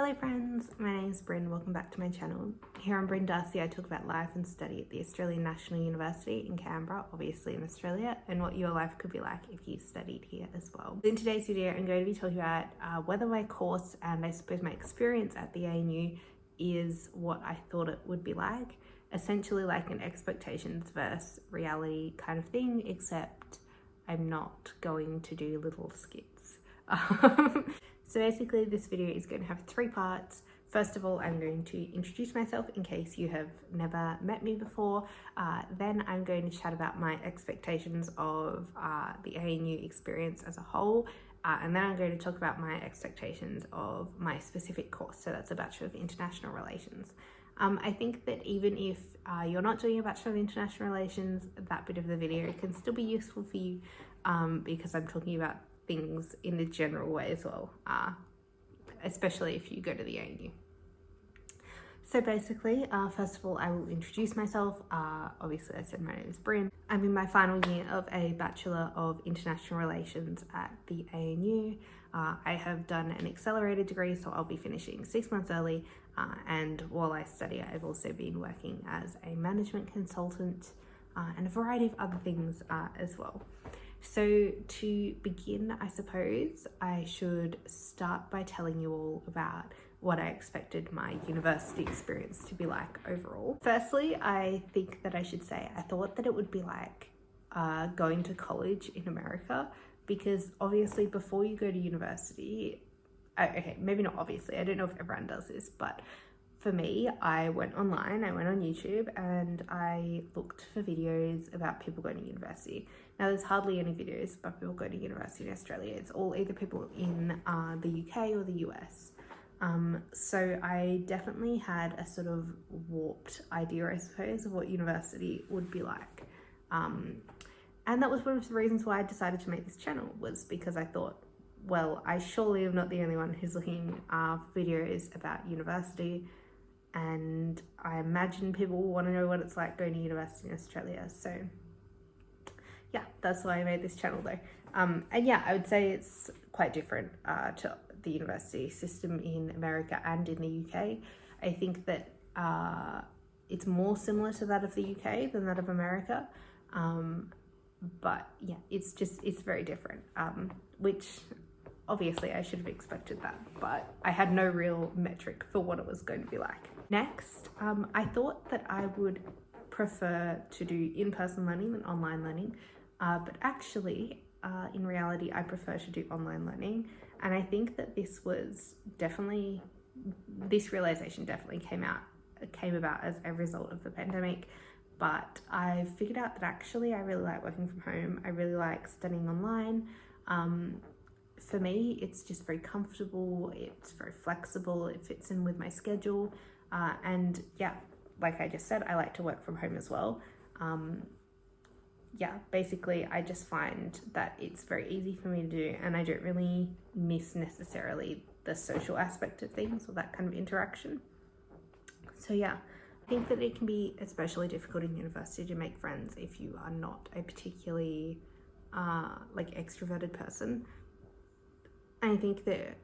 Hello friends, my name is Brin. Welcome back to my channel. Here on Brin Darcy, I talk about life and study at the Australian National University in Canberra, obviously in Australia, and what your life could be like if you studied here as well. In today's video, I'm going to be talking about whether my course and I suppose my experience at the ANU is what I thought it would be like. Essentially like an expectations versus reality kind of thing, except I'm not going to do little skits. So basically this video is going to have three parts. First of all, I'm going to introduce myself in case you have never met me before. Then I'm going to chat about my expectations of the ANU experience as a whole. And then I'm going to talk about my expectations of my specific course. So that's a Bachelor of International Relations. I think that even if you're not doing a Bachelor of International Relations, that bit of the video can still be useful for you because I'm talking about things in a general way as well, especially if you go to the ANU. So basically, first of all, I will introduce myself. Obviously, I said my name is Brin. I'm in my final year of a Bachelor of International Relations at the ANU. I have done an accelerated degree, so I'll be finishing 6 months early. And while I study, I've also been working as a management consultant and a variety of other things as well. So to begin, I suppose I should start by telling you all about what I expected my university experience to be like overall. Firstly, I think that I should say I thought that it would be like going to college in America, because obviously before you go to university, okay, maybe not obviously, I don't know if everyone does this, but for me, I went online, I went on YouTube and I looked for videos about people going to university. Now there's hardly any videos about people going to university in Australia. It's all either people in the UK or the US. So I definitely had a sort of warped idea, I suppose, of what university would be like. And that was one of the reasons why I decided to make this channel, was because I thought, well, I surely am not the only one who's looking for videos about university. And I imagine people want to know what it's like going to university in Australia. So yeah, that's why I made this channel though. And yeah, I would say it's quite different to the university system in America and in the UK. I think that it's more similar to that of the UK than that of America. But yeah, it's very different, which obviously I should have expected that, but I had no real metric for what it was going to be like. Next, I thought that I would prefer to do in-person learning than online learning, but actually, in reality, I prefer to do online learning. And I think that this realization definitely came about as a result of the pandemic. But I figured out that actually I really like working from home. I really like studying online. For me, it's just very comfortable, it's very flexible, it fits in with my schedule. And yeah, like I just said, I like to work from home as well. Yeah, basically I just find that it's very easy for me to do, and I don't really miss necessarily the social aspect of things or that kind of interaction. So yeah, I think that it can be especially difficult in university to make friends if you are not a particularly like extroverted person. I think that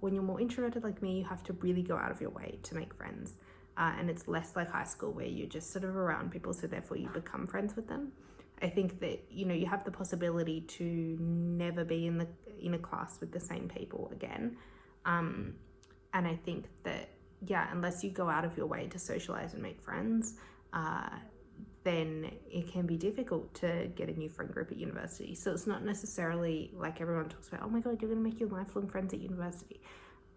when you're more introverted like me, you have to really go out of your way to make friends. And it's less like high school where you're just sort of around people, so therefore you become friends with them. I think that, you know, you have the possibility to never be in a class with the same people again. And I think that, yeah, unless you go out of your way to socialize and make friends, then it can be difficult to get a new friend group at university. So it's not necessarily like everyone talks about, oh my God, you're going to make your lifelong friends at university.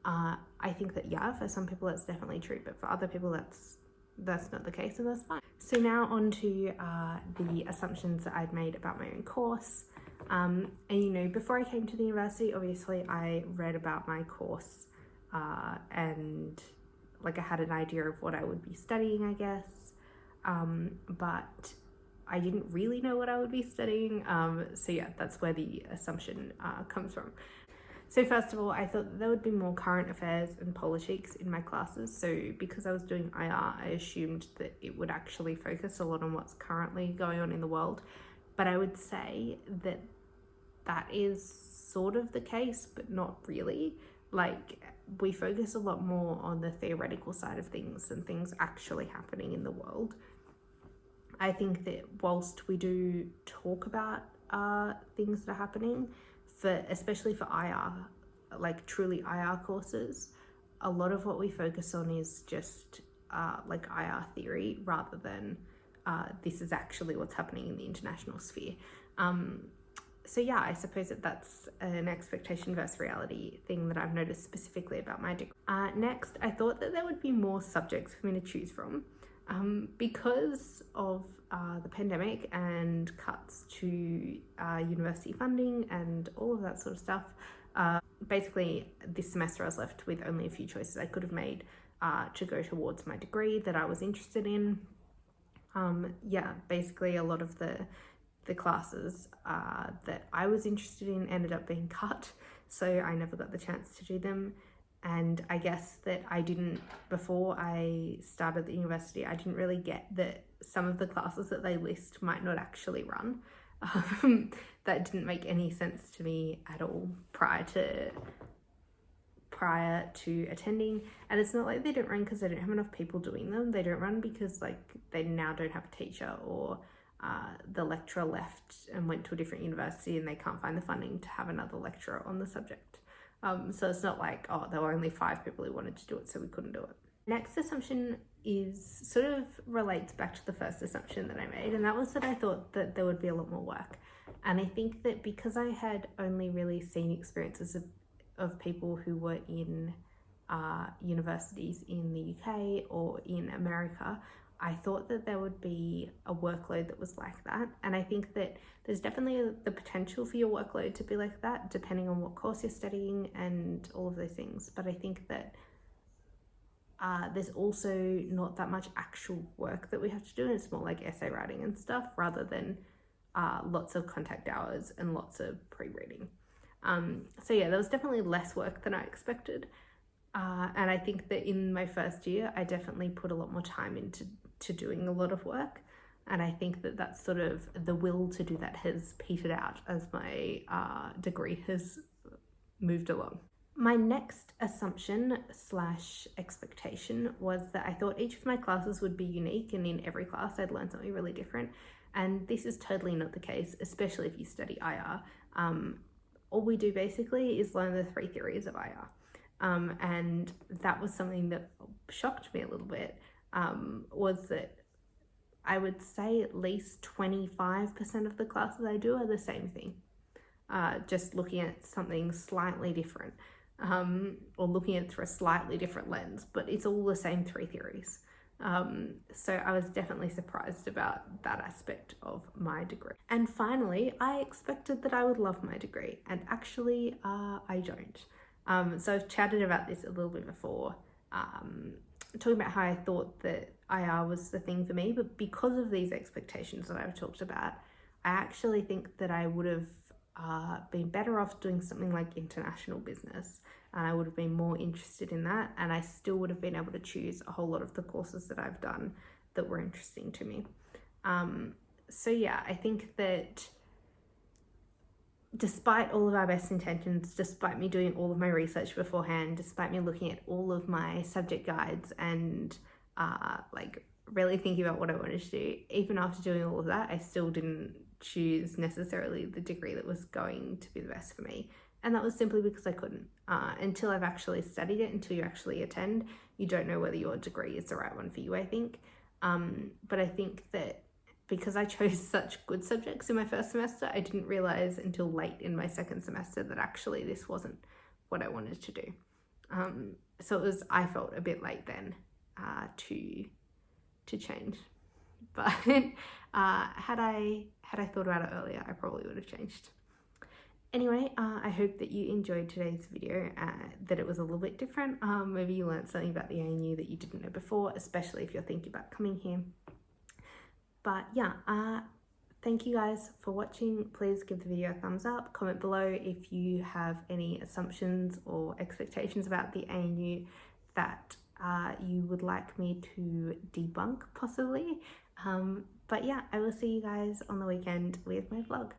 I think that, yeah, for some people that's definitely true, but for other people that's not the case, and that's fine. So now on to the assumptions that I'd made about my own course. And you know, before I came to the university, obviously I read about my course and like I had an idea of what I would be studying, I guess. But I didn't really know what I would be studying. So yeah, that's where the assumption comes from. So first of all, I thought that there would be more current affairs and politics in my classes. So because I was doing IR, I assumed that it would actually focus a lot on what's currently going on in the world. But I would say that that is sort of the case, but not really. Like we focus a lot more on the theoretical side of things and things actually happening in the world. I think that whilst we do talk about things that are happening, especially for IR, like truly IR courses, a lot of what we focus on is just like IR theory rather than this is actually what's happening in the international sphere. So yeah, I suppose that's an expectation versus reality thing that I've noticed specifically about my degree. Next, I thought that there would be more subjects for me to choose from. Because of the pandemic and cuts to university funding and all of that sort of stuff, basically this semester I was left with only a few choices I could have made to go towards my degree that I was interested in. Yeah, basically a lot of the classes that I was interested in ended up being cut, so I never got the chance to do them. And I guess that before I started the university, I didn't really get that some of the classes that they list might not actually run. That didn't make any sense to me at all prior to attending. And it's not like they don't run because they don't have enough people doing them. They don't run because like they now don't have a teacher, or the lecturer left and went to a different university and they can't find the funding to have another lecturer on the subject. So it's not like, oh, there were only 5 people who wanted to do it, so we couldn't do it. Next assumption sort of relates back to the first assumption that I made, and that was that I thought that there would be a lot more work. And I think that because I had only really seen experiences of people who were in universities in the UK or in America, I thought that there would be a workload that was like that. And I think that there's definitely the potential for your workload to be like that, depending on what course you're studying and all of those things. But I think that there's also not that much actual work that we have to do, and it's more like essay writing and stuff rather than lots of contact hours and lots of pre-reading. So yeah, there was definitely less work than I expected. And I think that in my first year, I definitely put a lot more time into doing a lot of work. And I think that that's sort of the will to do that has petered out as my degree has moved along. My next assumption / expectation was that I thought each of my classes would be unique, and in every class I'd learn something really different. And this is totally not the case, especially if you study IR. All we do basically is learn the 3 theories of IR. And that was something that shocked me a little bit, was that I would say at least 25% of the classes I do are the same thing, just looking at something slightly different, or looking at it through a slightly different lens, but it's all the same 3 theories. So I was definitely surprised about that aspect of my degree. And finally, I expected that I would love my degree, and actually I don't. So I've chatted about this a little bit before, talking about how I thought that IR was the thing for me, but because of these expectations that I've talked about, I actually think that I would have been better off doing something like international business, and I would have been more interested in that, and I still would have been able to choose a whole lot of the courses that I've done that were interesting to me. So yeah, I think that despite all of our best intentions, despite me doing all of my research beforehand, despite me looking at all of my subject guides and like really thinking about what I wanted to do, even after doing all of that, I still didn't choose necessarily the degree that was going to be the best for me. And that was simply because I couldn't. Until I've actually studied it, until you actually attend, you don't know whether your degree is the right one for you, I think. But I think that because I chose such good subjects in my first semester, I didn't realize until late in my second semester that actually this wasn't what I wanted to do. So I felt a bit late then to change. But had I thought about it earlier, I probably would have changed. Anyway, I hope that you enjoyed today's video, that it was a little bit different. Maybe you learned something about the ANU that you didn't know before, especially if you're thinking about coming here. But yeah, thank you guys for watching. Please give the video a thumbs up, comment below if you have any assumptions or expectations about the ANU that you would like me to debunk possibly. But yeah, I will see you guys on the weekend with my vlog.